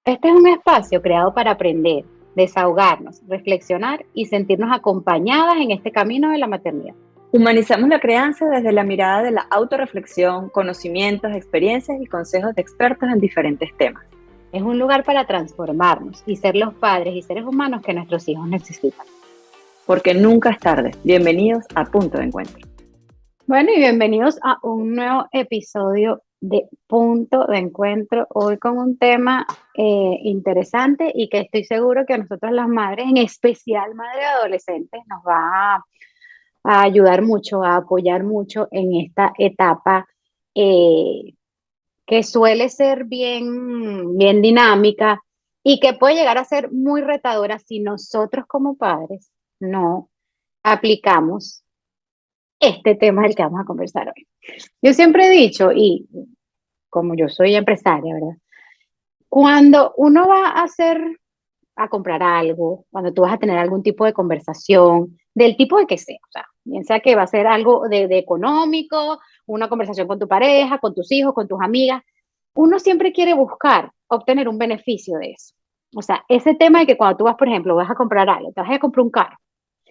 Este es un espacio creado para aprender, desahogarnos, reflexionar y sentirnos acompañadas en este camino de la maternidad. Humanizamos la crianza desde la mirada de la autorreflexión, conocimientos, experiencias y consejos de expertos en diferentes temas. Es un lugar para transformarnos y ser los padres y seres humanos que nuestros hijos necesitan. Porque nunca es tarde. Bienvenidos a Punto de Encuentro. Bueno, y bienvenidos a un nuevo episodio de Punto de Encuentro. Hoy con un tema interesante y que estoy seguro que a nosotras las madres, en especial madres adolescentes, nos va a ayudar mucho, a apoyar mucho en esta etapa eh, que suele ser bien dinámica y que puede llegar a ser muy retadora si nosotros como padres no aplicamos este tema del que vamos a conversar hoy. Yo siempre he dicho, y como yo soy empresaria, ¿verdad? Cuando uno va a a comprar algo, cuando tú vas a tener algún tipo de conversación, del tipo de que sea, o sea, bien sea que va a ser algo de económico, una conversación con tu pareja, con tus hijos, con tus amigas, uno siempre quiere buscar obtener un beneficio de eso. O sea, ese tema de que cuando tú vas, por ejemplo, vas a comprar algo, te vas a comprar un carro,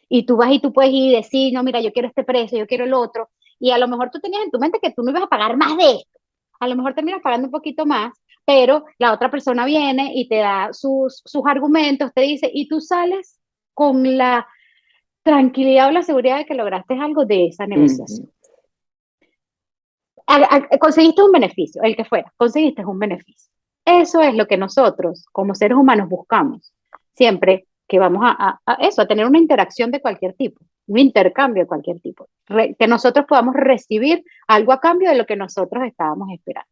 y tú vas y tú puedes ir y decir, no, mira, yo quiero este precio, yo quiero el otro, y a lo mejor tú tenías en tu mente que tú no ibas a pagar más de esto, a lo mejor terminas pagando un poquito más, pero la otra persona viene y te da sus argumentos, te dice, y tú sales con la tranquilidad o la seguridad de que lograste algo de esa negociación. Uh-huh. Conseguiste un beneficio, el que fuera, conseguiste un beneficio. Eso es lo que nosotros, como seres humanos, buscamos siempre que vamos a eso, a tener una interacción de cualquier tipo, un intercambio de cualquier tipo, que nosotros podamos recibir algo a cambio de lo que nosotros estábamos esperando.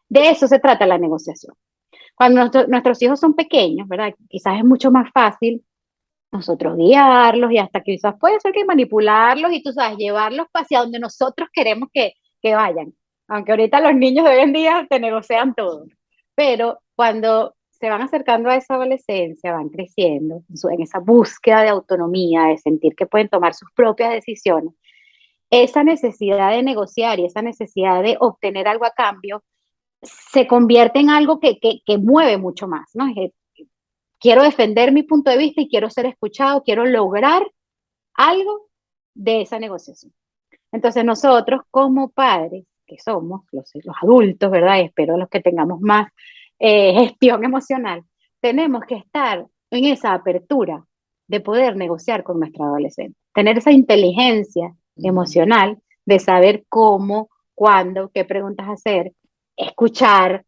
De eso se trata la negociación. Cuando nuestros hijos son pequeños, ¿verdad? Quizás es mucho más fácil nosotros guiarlos y hasta quizás puede ser que manipularlos y tú sabes, llevarlos hacia donde nosotros queremos que vayan. Aunque ahorita los niños de hoy en día te negocian todo. Pero cuando se van acercando a esa adolescencia, van creciendo en esa búsqueda de autonomía, de sentir que pueden tomar sus propias decisiones, esa necesidad de negociar y esa necesidad de obtener algo a cambio se convierte en algo que mueve mucho más, ¿no? Quiero defender mi punto de vista y quiero ser escuchado, quiero lograr algo de esa negociación. Entonces nosotros como padres, que somos los adultos, ¿verdad? Y espero los que tengamos más gestión emocional, tenemos que estar en esa apertura de poder negociar con nuestra adolescente, tener esa inteligencia emocional de saber cómo, cuándo, qué preguntas hacer, escuchar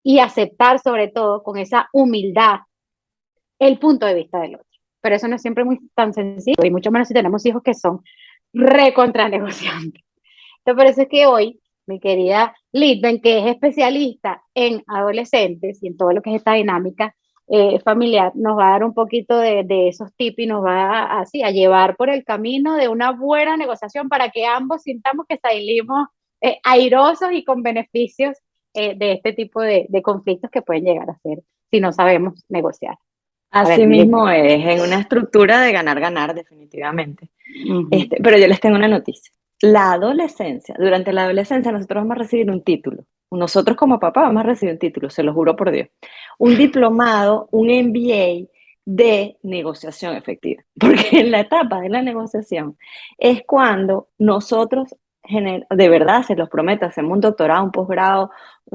y aceptar sobre todo con esa humildad el punto de vista del otro. Pero eso no es siempre muy tan sencillo, y mucho menos si tenemos hijos que son recontra negociantes. Entonces, por eso es que hoy mi querida Litven, que es especialista en adolescentes y en todo lo que es esta dinámica familiar, nos va a dar un poquito de esos tips y nos va así a llevar por el camino de una buena negociación para que ambos sintamos que salimos airosos y con beneficios de este tipo de conflictos que pueden llegar a ser si no sabemos negociar. A ver, Así mi mismo Litven. es, en una estructura de ganar-ganar, definitivamente. Uh-huh. Pero yo les tengo una noticia. La adolescencia, durante la adolescencia nosotros vamos a recibir un título. Nosotros como papá vamos a recibir un título, se lo juro por Dios. Un diplomado, un MBA de negociación efectiva. Porque en la etapa de la negociación es cuando nosotros, de verdad, se los prometo, hacemos un doctorado, un posgrado,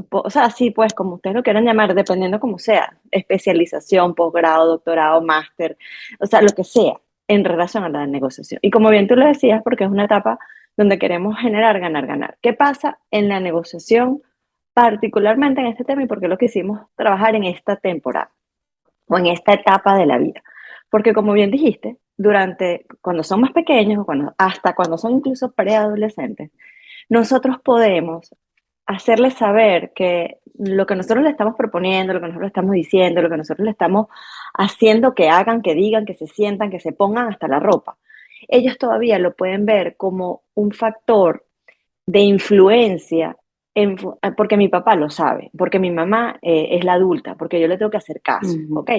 o sea, sí, pues como ustedes lo quieran llamar, dependiendo como sea, especialización, posgrado, doctorado, máster, o sea, lo que sea en relación a la negociación. Y como bien tú lo decías, porque es una etapa donde queremos generar, ganar, ganar. ¿Qué pasa en la negociación, particularmente en este tema y por qué lo quisimos trabajar en esta temporada o en esta etapa de la vida? Porque como bien dijiste, cuando son más pequeños o hasta cuando son incluso preadolescentes, nosotros podemos hacerles saber que lo que nosotros le estamos proponiendo, lo que nosotros le estamos diciendo, lo que nosotros le estamos haciendo que hagan, que digan, que se sientan, que se pongan hasta la ropa, ellos todavía lo pueden ver como un factor de influencia, porque mi papá lo sabe, porque mi mamá es la adulta, porque yo le tengo que hacer caso, Uh-huh. ¿ok?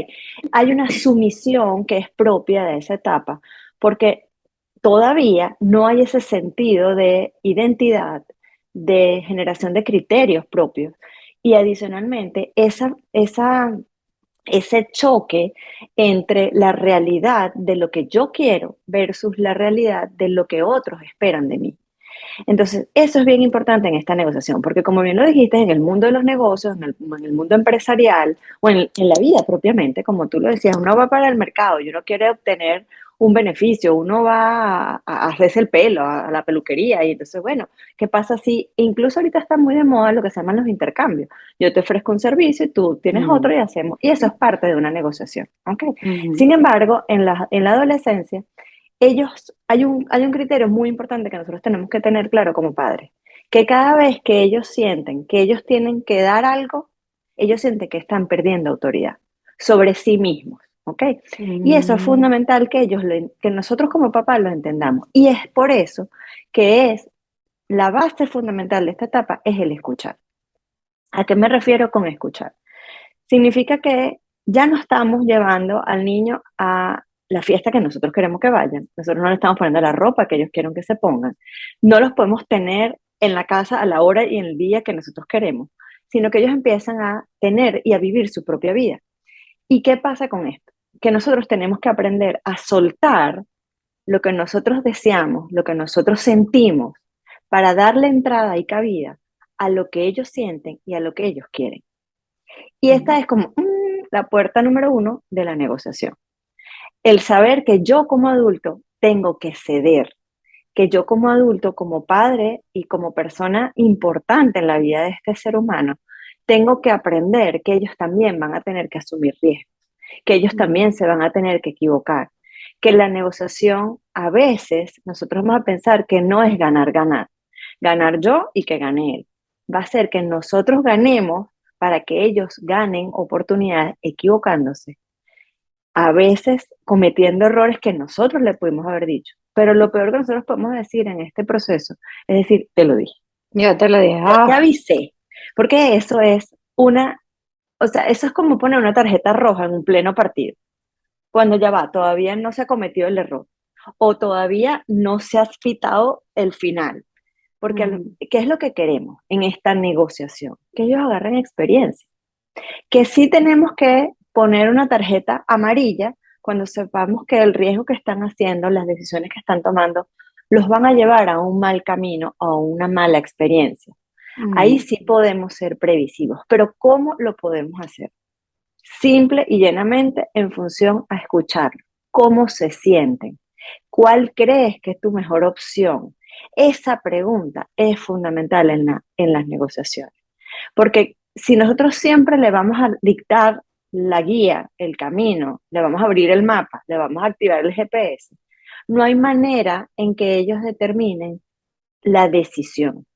Hay una sumisión que es propia de esa etapa, porque todavía no hay ese sentido de identidad, de generación de criterios propios, Y adicionalmente, ese choque entre la realidad de lo que yo quiero versus la realidad de lo que otros esperan de mí. Entonces, eso es bien importante en esta negociación, porque como bien lo dijiste, en el mundo de los negocios, en el mundo empresarial o en la vida propiamente, como tú lo decías, uno va para el mercado y uno quiere obtener un beneficio, uno va a hacerse el pelo, a la peluquería, y entonces, bueno, ¿qué pasa si, incluso ahorita está muy de moda lo que se llaman los intercambios? Yo te ofrezco un servicio y tú tienes otro Mm, y hacemos, y eso es parte de una negociación, ¿ok? ujú, Sin embargo, en la adolescencia, hay un criterio muy importante que nosotros tenemos que tener claro como padres, que cada vez que ellos sienten que ellos tienen que dar algo, ellos sienten que están perdiendo autoridad sobre sí mismos, ¿ok? Y eso es mm, fundamental que nosotros como papás lo entendamos. Y es por eso que es la base fundamental de esta etapa es el escuchar. ¿A qué me refiero con escuchar? Significa que ya no estamos llevando al niño a la fiesta que nosotros queremos que vayan. Nosotros no le estamos poniendo la ropa que ellos quieren que se pongan. No los podemos tener en la casa a la hora y en el día que nosotros queremos, sino que ellos empiezan a tener y a vivir su propia vida. ¿Y qué pasa con esto? Que nosotros tenemos que aprender a soltar lo que nosotros deseamos, lo que nosotros sentimos, para darle entrada y cabida a lo que ellos sienten y a lo que ellos quieren. Y esta es como la puerta número uno de la negociación. El saber que yo como adulto tengo que ceder, que yo como adulto, como padre y como persona importante en la vida de este ser humano, tengo que aprender que ellos también van a tener que asumir riesgos, que ellos mm, también se van a tener que equivocar, que la negociación a veces nosotros vamos a pensar que no es ganar, ganar, ganar yo y que gane él. Va a ser que nosotros ganemos para que ellos ganen oportunidades equivocándose, a veces cometiendo errores que nosotros le pudimos haber dicho. Pero lo peor que nosotros podemos decir en este proceso es decir, te lo dije, yo te lo dije, yo te avisé, porque o sea, eso es como poner una tarjeta roja en un pleno partido, cuando ya va, todavía no se ha cometido el error o todavía no se ha pitado el final. Porque, ujú, ¿qué es lo que queremos en esta negociación? Que ellos agarren experiencia. Que sí tenemos que poner una tarjeta amarilla cuando sepamos que el riesgo que están haciendo, las decisiones que están tomando, los van a llevar a un mal camino o a una mala experiencia. Ahí mm, sí podemos ser previsivos, pero ¿cómo lo podemos hacer? Simple y llanamente en función a escuchar cómo se sienten, cuál crees que es tu mejor opción. Esa pregunta es fundamental en las negociaciones. Porque si nosotros siempre le vamos a dictar la guía, el camino, le vamos a abrir el mapa, le vamos a activar el GPS, no hay manera en que ellos determinen la decisión.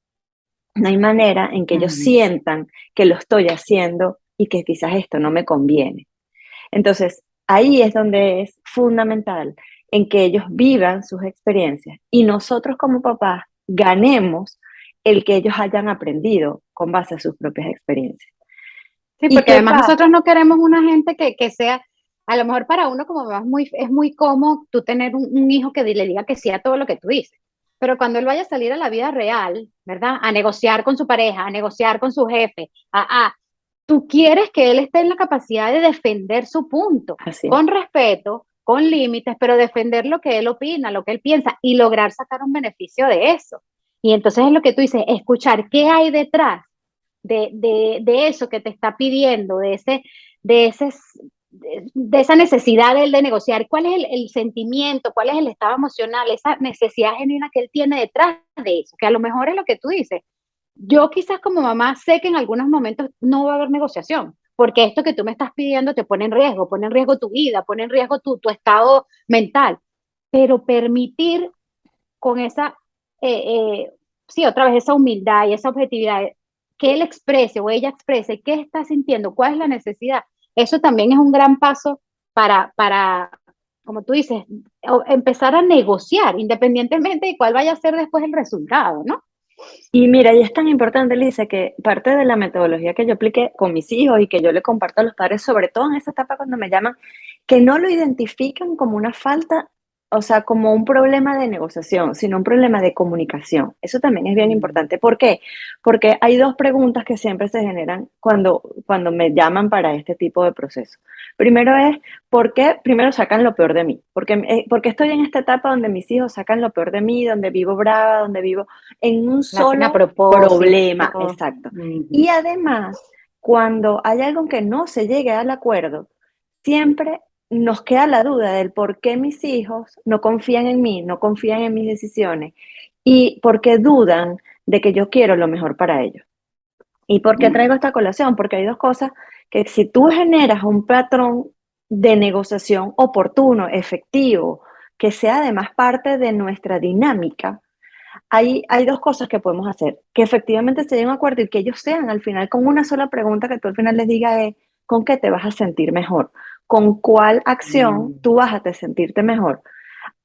No hay manera en que ellos mm. sientan que lo estoy haciendo y que quizás esto no me conviene. Entonces, ahí es donde es fundamental en que ellos vivan sus experiencias y nosotros como papás ganemos el que ellos hayan aprendido con base a sus propias experiencias. Sí, ¿Y porque qué además nosotros pasa? no queremos una gente que sea, a lo mejor para uno como mamá es muy cómodo tú tener un hijo que le diga que sí a todo lo que tú dices, pero cuando él vaya a salir a la vida real, ¿verdad? A negociar con su pareja, a negociar con su jefe, tú quieres que él esté en la capacidad de defender su punto, Así es. con respeto, con límites, pero defender lo que él opina, lo que él piensa y lograr sacar un beneficio de eso. Y entonces es lo que tú dices, escuchar qué hay detrás de eso que te está pidiendo, de, ese, de esa necesidad de él de negociar, cuál es el sentimiento, cuál es el estado emocional, esa necesidad genuina que él tiene detrás de eso, que a lo mejor es lo que tú dices. Yo quizás como mamá sé que en algunos momentos no va a haber negociación, porque esto que tú me estás pidiendo te pone en riesgo tu vida, pone en riesgo tu estado mental, pero permitir con esa, sí, otra vez esa humildad y esa objetividad, que él exprese o ella exprese qué está sintiendo, cuál es la necesidad, eso también es un gran paso para como tú dices, empezar a negociar independientemente de cuál vaya a ser después el resultado, ¿no? Y mira, y es tan importante, Lisa, que parte de la metodología que yo apliqué con mis hijos y que yo le comparto a los padres, sobre todo en esa etapa cuando me llaman, que no lo identifican como una falta o sea, como un problema de negociación, sino un problema de comunicación. Eso también es bien Mm, importante. ¿Por qué? Porque hay dos preguntas que siempre se generan cuando me llaman para este tipo de proceso. Primero es, ¿por qué primero sacan lo peor de mí? Porque estoy en esta etapa donde mis hijos sacan lo peor de mí, donde vivo brava, donde vivo en un lo hacen a solo propósito. problema. Exacto. Y Ujú. además, cuando hay algo que no se llegue al acuerdo, siempre nos queda la duda del por qué mis hijos no confían en mí, no confían en mis decisiones y por qué dudan de que yo quiero lo mejor para ellos. ¿Y por qué traigo esta colación? Porque hay dos cosas que si tú generas un patrón de negociación oportuno, efectivo, que sea además parte de nuestra dinámica, hay dos cosas que podemos hacer. Que efectivamente se lleguen a un acuerdo y que ellos sean al final con una sola pregunta que tú al final les digas es, ¿con qué te vas a sentir mejor? ¿Con cuál acción Mm. tú vas a sentirte mejor?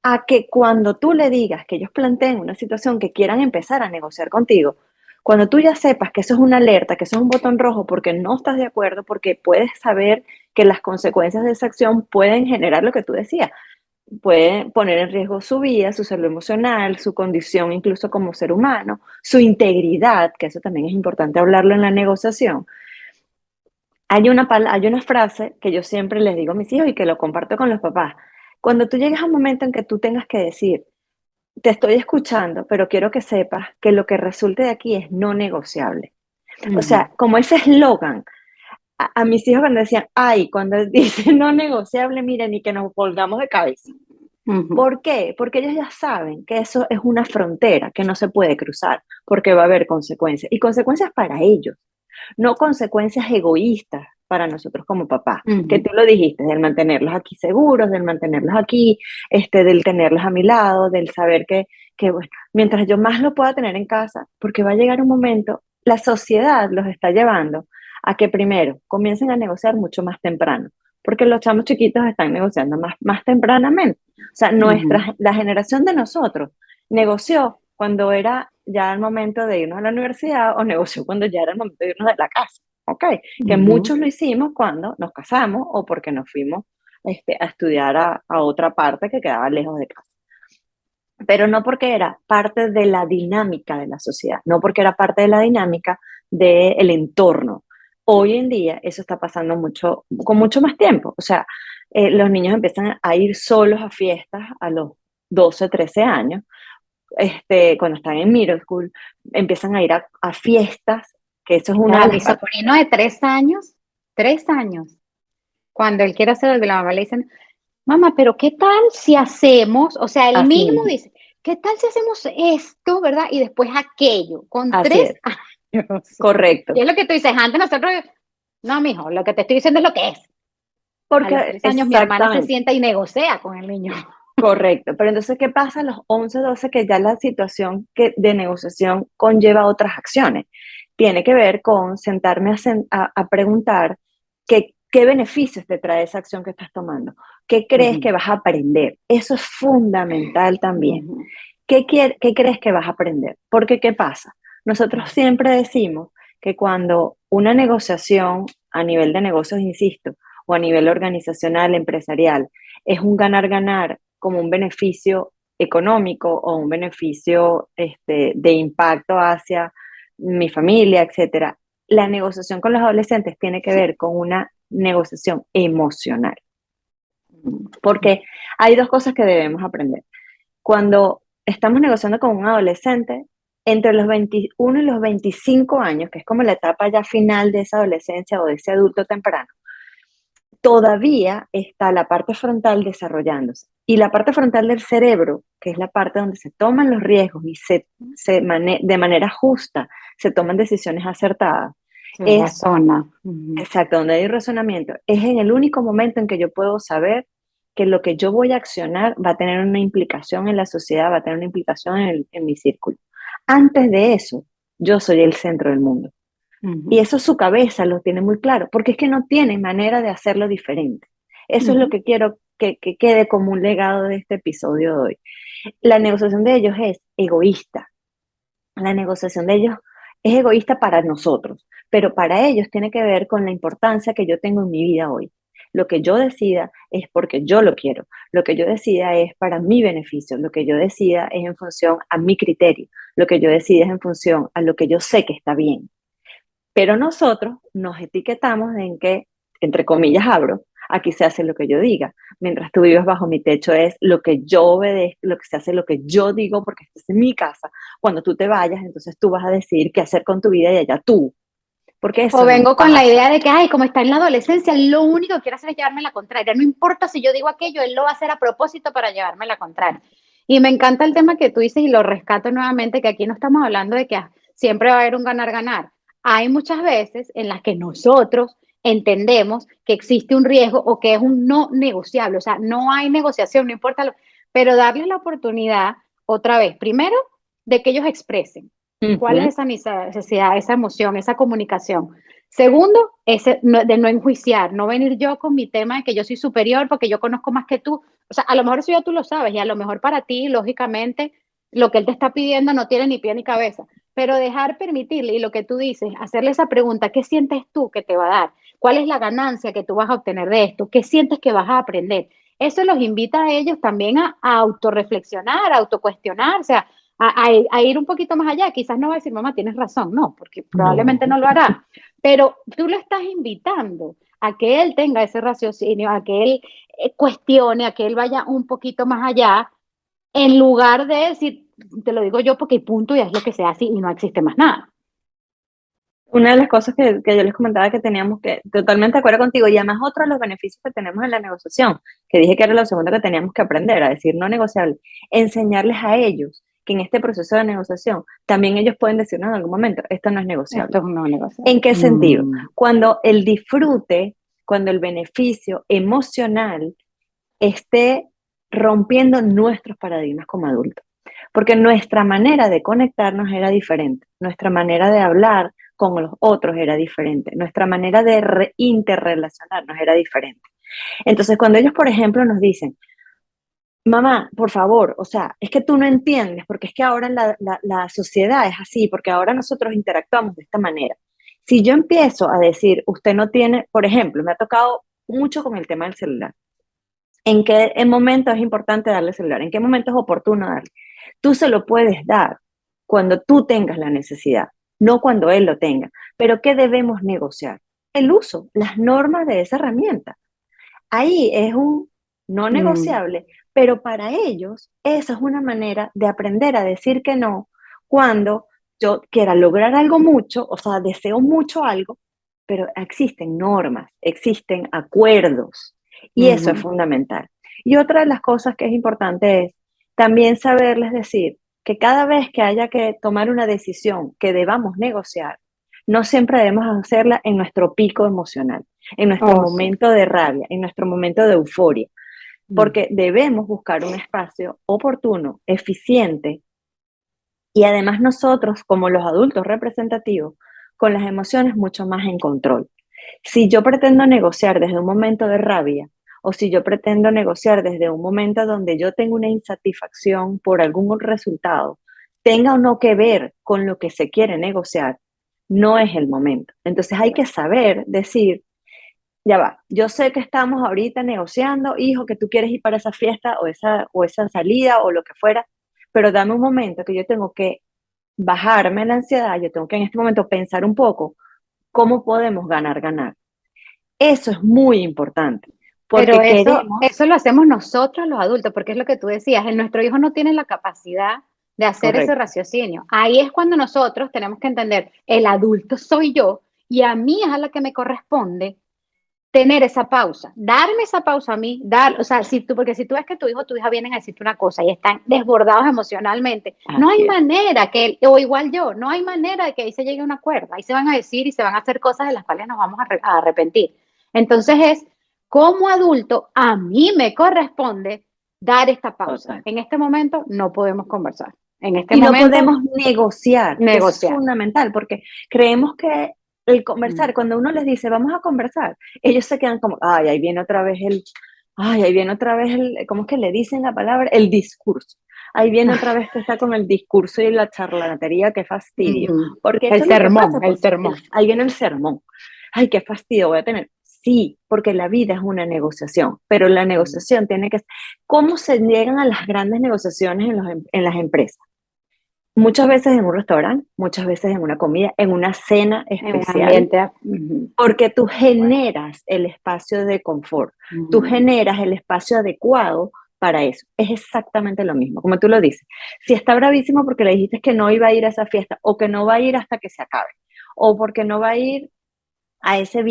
A que cuando tú le digas que ellos planteen una situación que quieran empezar a negociar contigo, cuando tú ya sepas que eso es una alerta, que eso es un botón rojo porque no estás de acuerdo, porque puedes saber que las consecuencias de esa acción pueden generar lo que tú decías, puede poner en riesgo su vida, su salud emocional, su condición incluso como ser humano, su integridad, que eso también es importante hablarlo en la negociación. Hay una frase que yo siempre les digo a mis hijos y que lo comparto con los papás. Cuando tú llegas a un momento en que tú tengas que decir, te estoy escuchando, pero quiero que sepas que lo que resulte de aquí es no negociable. O Ujú, sea, como ese eslogan, a mis hijos cuando decían, ay, cuando dicen no negociable, miren, y que nos volgamos de cabeza. ujú, ¿Por qué? Porque ellos ya saben que eso es una frontera que no se puede cruzar, porque va a haber consecuencias, y consecuencias para ellos, no consecuencias egoístas para nosotros como papás, que ujú. tú lo dijiste, del mantenerlos aquí seguros, del mantenerlos aquí, del tenerlos a mi lado, del saber que bueno, mientras yo más lo pueda tener en casa, porque va a llegar un momento, la sociedad los está llevando a que primero comiencen a negociar mucho más temprano, porque los chamos chiquitos están negociando más tempranamente. O sea, Ujú, la generación de nosotros negoció cuando era ya el momento de irnos a la universidad o negoció cuando ya era el momento de irnos de la casa. ¿Ok? Que ujú, muchos lo hicimos cuando nos casamos o porque nos fuimos a estudiar a otra parte que quedaba lejos de casa. Pero no porque era parte de la dinámica de la sociedad, no porque era parte de la dinámica del entorno. Hoy en día eso está pasando mucho, con mucho más tiempo. O sea, los niños empiezan a ir solos a fiestas a los 12, 13 años, cuando están en middle school, empiezan a ir a fiestas, que eso es una Ya de mi las partes. sobrino de 3 años, cuando él quiere hacer algo, la mamá le dice, mamá, pero ¿qué tal si hacemos? O sea, él Así mismo mismo, dice, ¿qué tal si hacemos esto, verdad? Y después aquello, con así tres es, años. Y correcto. es lo que tú dices, antes nosotros, no, mijo, lo que te estoy diciendo es lo que es. A los Porque 3 años mi hermana se exactamente. sienta y negocia con el niño. Correcto, pero entonces, ¿qué pasa a los 11, 12 que ya la situación de negociación conlleva otras acciones? Tiene que ver con sentarme a preguntar qué beneficios te trae esa acción que estás tomando, qué crees que Ujú, vas a aprender. Eso es fundamental también. ujú, ¿Qué crees que vas a aprender? Porque, ¿qué pasa? Nosotros siempre decimos que cuando una negociación a nivel de negocios, insisto, o a nivel organizacional, empresarial, es un ganar-ganar como un beneficio económico o un beneficio de impacto hacia mi familia, etcétera, la negociación con los adolescentes tiene que ver con una negociación emocional, porque hay dos cosas que debemos aprender. Cuando estamos negociando con un adolescente, entre los 21 y los 25 años, que es como la etapa ya final de esa adolescencia o de ese adulto temprano, todavía está la parte frontal desarrollándose. Y la parte frontal del cerebro, que es la parte donde se toman los riesgos y de manera justa se toman decisiones acertadas, se es razona. Ujú, exacto, donde hay razonamiento. Es en el único momento en que yo puedo saber que lo que yo voy a accionar va a tener una implicación en la sociedad, va a tener una implicación en mi círculo. Antes de eso, yo soy el centro del mundo. Y ujú, eso su cabeza lo tiene muy claro, porque es que no tiene manera de hacerlo diferente. Eso es lo ujú, que quiero que quede como un legado de este episodio de hoy. La negociación de ellos es egoísta. La negociación de ellos es egoísta para nosotros, pero para ellos tiene que ver con la importancia que yo tengo en mi vida hoy. Lo que yo decida es porque yo lo quiero. Lo que yo decida es para mi beneficio. Lo que yo decida es en función a mi criterio. Lo que yo decida es en función a lo que yo sé que está bien. Pero nosotros nos etiquetamos en que, entre comillas, abro, aquí se hace lo que yo diga. Mientras tú vives bajo mi techo es lo que yo obedezco, lo que se hace lo que yo digo porque esta es mi casa. Cuando tú te vayas, entonces tú vas a decidir qué hacer con tu vida y allá tú. Porque O eso no vengo con la pasa. idea de que, ay, como está en la adolescencia, lo único que quiere hacer es llevarme la contraria. No importa si yo digo aquello, él lo va a hacer a propósito para llevarme la contraria. Y me encanta el tema que tú dices y lo rescato nuevamente, que aquí no estamos hablando de que siempre va a haber un ganar-ganar. Hay muchas veces en las que nosotros entendemos que existe un riesgo o que es un no negociable. O sea, no hay negociación, no importa pero darles la oportunidad otra vez, primero, de que ellos expresen. ¿Cuál es Ujú. esa necesidad, esa emoción, esa comunicación? Segundo, de no enjuiciar, no venir yo con mi tema de que yo soy superior porque yo conozco más que tú. O sea, a lo mejor eso ya tú lo sabes y a lo mejor para ti, lógicamente, lo que él te está pidiendo no tiene ni pie ni cabeza. Pero dejar permitirle y lo que tú dices, hacerle esa pregunta, ¿qué sientes tú que te va a dar? ¿Cuál es la ganancia que tú vas a obtener de esto? ¿Qué sientes que vas a aprender? Eso los invita a ellos también a autorreflexionar, a autocuestionar, o sea, a ir un poquito más allá. Quizás no va a decir, mamá, tienes razón, no, porque probablemente No. no lo hará, pero tú lo estás invitando a que él tenga ese raciocinio, a que él cuestione, a que él vaya un poquito más allá, en lugar de decir, te lo digo yo porque punto y es lo que se hace y no existe más nada. Una de las cosas que yo les comentaba que teníamos que, totalmente de acuerdo contigo, y además otro de los beneficios que tenemos en la negociación, que dije que era lo segundo que teníamos que aprender, a decir no negociable, enseñarles a ellos que en este proceso de negociación también ellos pueden decirnos en algún momento, esto no es negociable. Esto es un no negociable. ¿En qué sentido? Cuando el disfrute, cuando el beneficio emocional esté rompiendo nuestros paradigmas como adultos. Porque nuestra manera de conectarnos era diferente, nuestra manera de hablar con los otros era diferente, nuestra manera de interrelacionarnos era diferente. Entonces, cuando ellos, por ejemplo, nos dicen, mamá, por favor, o sea, es que tú no entiendes, porque es que ahora la sociedad es así, porque ahora nosotros interactuamos de esta manera. Si yo empiezo a decir, usted no tiene, por ejemplo, me ha tocado mucho con el tema del celular. ¿En qué momento es importante darle el celular? ¿En qué momento es oportuno darle? Tú se lo puedes dar cuando tú tengas la necesidad, no cuando él lo tenga. Pero ¿qué debemos negociar? El uso, las normas de esa herramienta. Ahí es un no negociable, pero para ellos esa es una manera de aprender a decir que no cuando yo quiera lograr algo mucho, o sea, deseo mucho algo, pero existen normas, existen acuerdos y eso es fundamental. Y otra de las cosas que es importante es también saberles decir que cada vez que haya que tomar una decisión que debamos negociar, no siempre debemos hacerla en nuestro pico emocional, en nuestro Oh, sí. momento de rabia, en nuestro momento de euforia, porque debemos buscar un espacio oportuno, eficiente, y además nosotros, como los adultos representativos, con las emociones mucho más en control. Si yo pretendo negociar desde un momento de rabia, o si yo pretendo negociar desde un momento donde yo tengo una insatisfacción por algún resultado, tenga o no que ver con lo que se quiere negociar, no es el momento. Entonces hay que saber decir, ya va, yo sé que estamos ahorita negociando, hijo, que tú quieres ir para esa fiesta o esa salida o lo que fuera, pero dame un momento que yo tengo que bajarme la ansiedad, yo tengo que en este momento pensar un poco cómo podemos ganar, ganar. Eso es muy importante, Pero porque queremos, eso lo hacemos nosotros los adultos, porque es lo que tú decías, nuestro hijo no tiene la capacidad de hacer ese correcto, raciocinio. Ahí es cuando nosotros tenemos que entender, el adulto soy yo y a mí es a la que me corresponde tener esa pausa, darme esa pausa a mí, o sea, porque si tú ves que tu hijo o tu hija vienen a decirte una cosa y están desbordados emocionalmente, no hay así es. manera que, o igual yo, no hay manera de que ahí se llegue a un acuerdo, ahí se van a decir y se van a hacer cosas de las cuales nos vamos a arrepentir. Entonces es, como adulto, a mí me corresponde dar esta pausa. Total. En este momento no podemos conversar. En este Y no momento, podemos negociar, que eso es negociar. fundamental, porque creemos que el Mm. conversar, cuando uno les dice, vamos a conversar, ellos se quedan como, ay, ahí viene otra vez ay, ahí viene otra vez ¿cómo es que le dicen la palabra? El discurso. Ahí viene otra vez que está con el discurso y la charlatanería, qué fastidio. Porque eso El es lo que pasa, sermón, el sermón. ahí viene el sermón. Ay, qué fastidio voy a tener. Sí, porque la vida es una negociación, pero la negociación tiene que... ¿Cómo se llegan a las grandes negociaciones en las empresas? Muchas veces en un restaurante, muchas veces en una comida, en una cena En un especial, ambiente. Ujú, porque tú generas el espacio de confort, tú ujú. generas el espacio adecuado para eso. Es exactamente lo mismo, como tú lo dices. Si está bravísimo porque le dijiste que no iba a ir a esa fiesta, o que no va a ir hasta que se acabe, o porque no va a ir a ese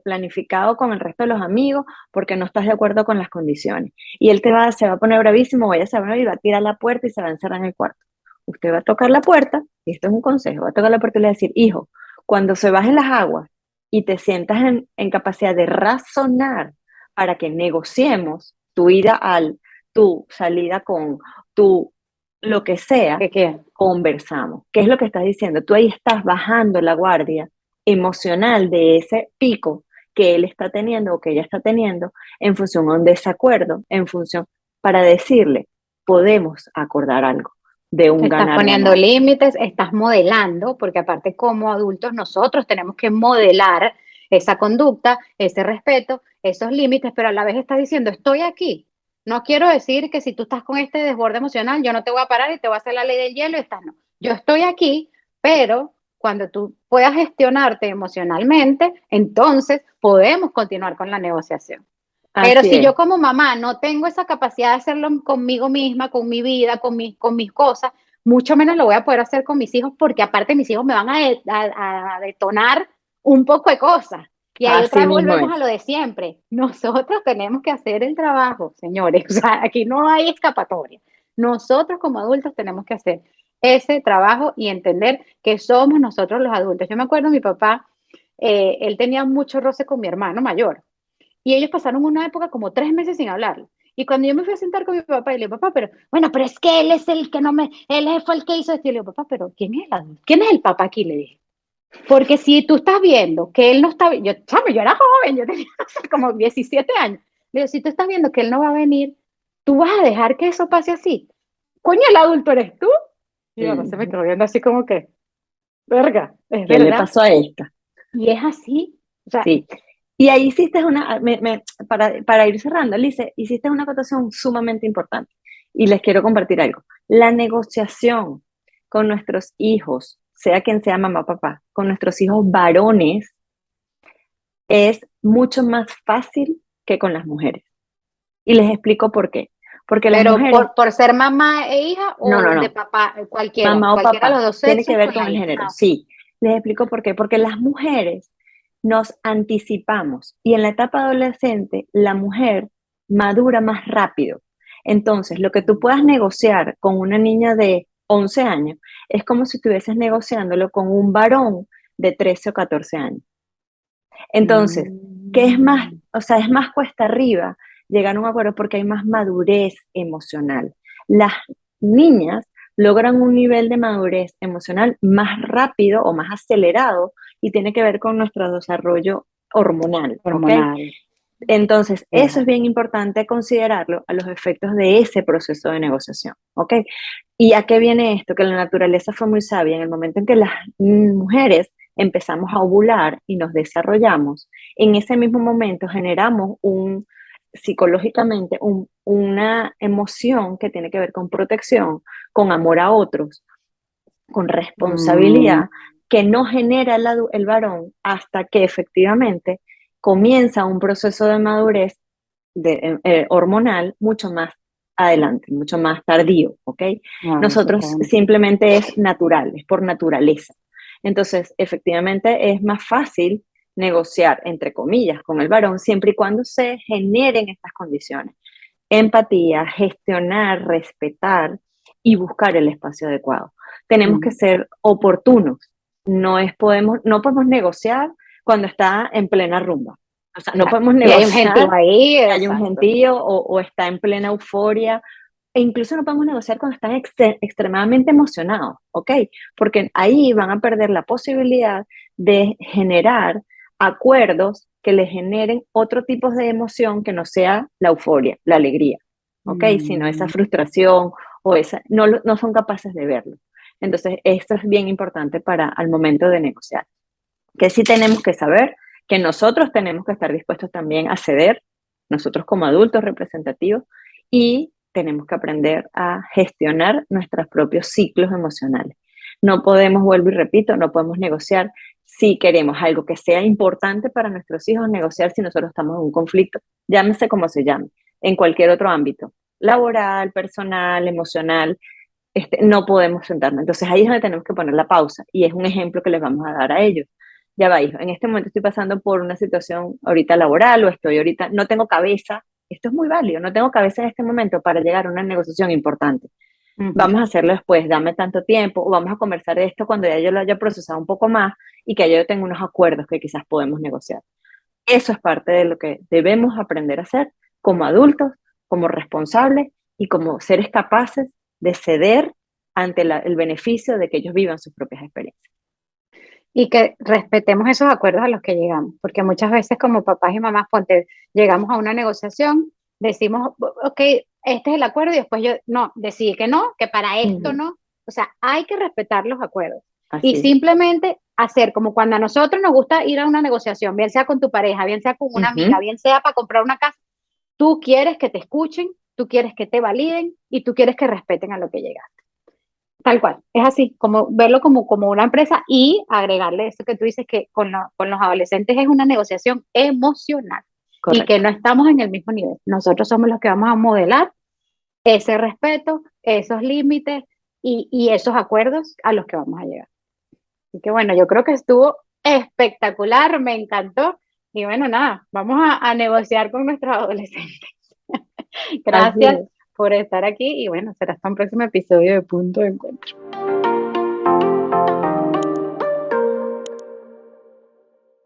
planificado con el resto de los amigos porque no estás de acuerdo con las condiciones. Y él se va a poner bravísimo, o ella se va a poner y va a tirar la puerta y se va a encerrar en el cuarto. Usted va a tocar la puerta, y esto es un consejo, va a tocar la puerta y le va a decir, hijo, cuando se bajen las aguas y te sientas en capacidad de razonar para que negociemos tu salida con tu, lo que sea, ¿Qué? conversamos. ¿Qué es lo que estás diciendo? Tú ahí estás bajando la guardia emocional de ese pico que él está teniendo o que ella está teniendo en función a un desacuerdo, en función para decirle, podemos acordar algo de un Estás poniendo ganar-ganar. límites, estás modelando, porque aparte como adultos nosotros tenemos que modelar esa conducta, ese respeto, esos límites, pero a la vez estás diciendo, estoy aquí. No quiero decir que si tú estás con este desborde emocional, yo no te voy a parar y te voy a hacer la ley del hielo y estás no. Yo estoy aquí, pero cuando tú puedas gestionarte emocionalmente, entonces podemos continuar con la negociación. Pero Así si yo es. como mamá no tengo esa capacidad de hacerlo conmigo misma, con mi vida, con mis cosas, mucho menos lo voy a poder hacer con mis hijos porque aparte mis hijos me van a detonar un poco de cosas. Y ahí otra Así vez mismo volvemos es. a lo de siempre. Nosotros tenemos que hacer el trabajo, señores. O sea, aquí no hay escapatoria. Nosotros como adultos tenemos que hacer ese trabajo y entender que somos nosotros los adultos. Yo me acuerdo mi papá, él tenía mucho roce con mi hermano mayor. Y ellos pasaron una época como 3 meses sin hablar. Y cuando yo me fui a sentar con mi papá, y le digo, papá, pero, bueno, pero es que él es el que no me, él fue el que hizo esto. Y le digo, papá, pero ¿quién es el adulto? ¿Quién es el papá aquí? Le dije. Porque si tú estás viendo que él no está, yo, chamo, yo era joven, yo tenía como 17 años. Le digo, si tú estás viendo que él no va a venir, tú vas a dejar que eso pase así. Coño, el adulto eres tú. Y mi papá se me Ujú. quedó viendo así como que, verga, es ¿Qué le verdad. pasó a esta? Y es así. O sea, Sí. Y ahí hiciste para ir cerrando, Lice, hiciste una acotación sumamente importante y les quiero compartir algo. La negociación con nuestros hijos, sea quien sea mamá o papá, con nuestros hijos varones, es mucho más fácil que con las mujeres. Y les explico por qué. Porque las pero mujeres, por ser mamá e hija no, o no, de no, papá, cualquiera, mamá o cualquiera de los papá, dos tiene que sexos ver con con la el hija. género, Ah, ok. sí. Les explico por qué. Porque las mujeres nos anticipamos y en la etapa adolescente la mujer madura más rápido. Entonces, lo que tú puedas negociar con una niña de 11 años es como si estuvieses negociándolo con un varón de 13 o 14 años. Entonces, ¿qué es más? Mm. O sea, es más cuesta arriba llegar a un acuerdo porque hay más madurez emocional. Las niñas logran un nivel de madurez emocional más rápido o más acelerado y tiene que ver con nuestro desarrollo hormonal, ¿ok? Hormonal. Entonces, eso es Ya. bien importante considerarlo a los efectos de ese proceso de negociación, ¿ok? ¿Y a qué viene esto? Que la naturaleza fue muy sabia en el momento en que las mujeres empezamos a ovular y nos desarrollamos, en ese mismo momento generamos psicológicamente una emoción que tiene que ver con protección, con amor a otros, con Mm, responsabilidad, que no genera el varón hasta que efectivamente comienza un proceso de madurez hormonal mucho más adelante, mucho más tardío, ¿ok? ah, eso está Nosotros bueno. simplemente es natural, es por naturaleza. Entonces, efectivamente es más fácil negociar, entre comillas, con el varón, siempre y cuando se generen estas condiciones. Empatía, gestionar, respetar y buscar el espacio adecuado. Tenemos que Mm. ser oportunos. No podemos negociar cuando está en plena rumba. O sea, no Claro. podemos Y hay un gentío negociar ahí, que hay un exacto. gentío o está en plena euforia. E incluso no podemos negociar cuando están extremadamente emocionados, ¿ok? Porque ahí van a perder la posibilidad de generar acuerdos que les generen otro tipo de emoción que no sea la euforia, la alegría, ¿ok? Sino esa Mm. frustración o esa, no son capaces de verlo. Entonces, esto es bien importante para al momento de negociar. Que sí tenemos que saber que nosotros tenemos que estar dispuestos también a ceder, nosotros como adultos representativos, y tenemos que aprender a gestionar nuestros propios ciclos emocionales. No podemos, vuelvo y repito, no podemos negociar si queremos algo que sea importante para nuestros hijos, negociar si nosotros estamos en un conflicto, llámese como se llame, en cualquier otro ámbito, laboral, personal, emocional, no podemos sentarnos. Entonces ahí es donde tenemos que poner la pausa y es un ejemplo que les vamos a dar a ellos. Ya va, hijo, en este momento estoy pasando por una situación ahorita laboral o estoy ahorita, no tengo cabeza, esto es muy válido, no tengo cabeza en este momento para llegar a una negociación importante. Vamos a hacerlo después, dame tanto tiempo, o vamos a conversar de esto cuando ya yo lo haya procesado un poco más y que yo tenga unos acuerdos que quizás podemos negociar. Eso es parte de lo que debemos aprender a hacer como adultos, como responsables y como seres capaces de ceder ante el beneficio de que ellos vivan sus propias experiencias. Y que respetemos esos acuerdos a los que llegamos, porque muchas veces como papás y mamás, ponte, llegamos a una negociación, decimos, ok, este es el acuerdo y después yo, no, decidí que no, que para esto no. O sea, hay que respetar los acuerdos y Así. simplemente hacer como cuando a nosotros nos gusta ir a una negociación, bien sea con tu pareja, bien sea con una amiga, bien sea para comprar una casa, tú quieres que te escuchen, tú quieres que te validen y tú quieres que respeten a lo que llegaste. Tal cual, es así, como verlo como una empresa y agregarle eso que tú dices que con los adolescentes es una negociación emocional y que Correcto. no estamos en el mismo nivel. Nosotros somos los que vamos a modelar ese respeto, esos límites y esos acuerdos a los que vamos a llegar. Así que bueno, yo creo que estuvo espectacular, me encantó. Y bueno, nada, vamos a negociar con nuestros adolescentes. Así Gracias es. por estar aquí y bueno, será hasta un próximo episodio de Punto de Encuentro.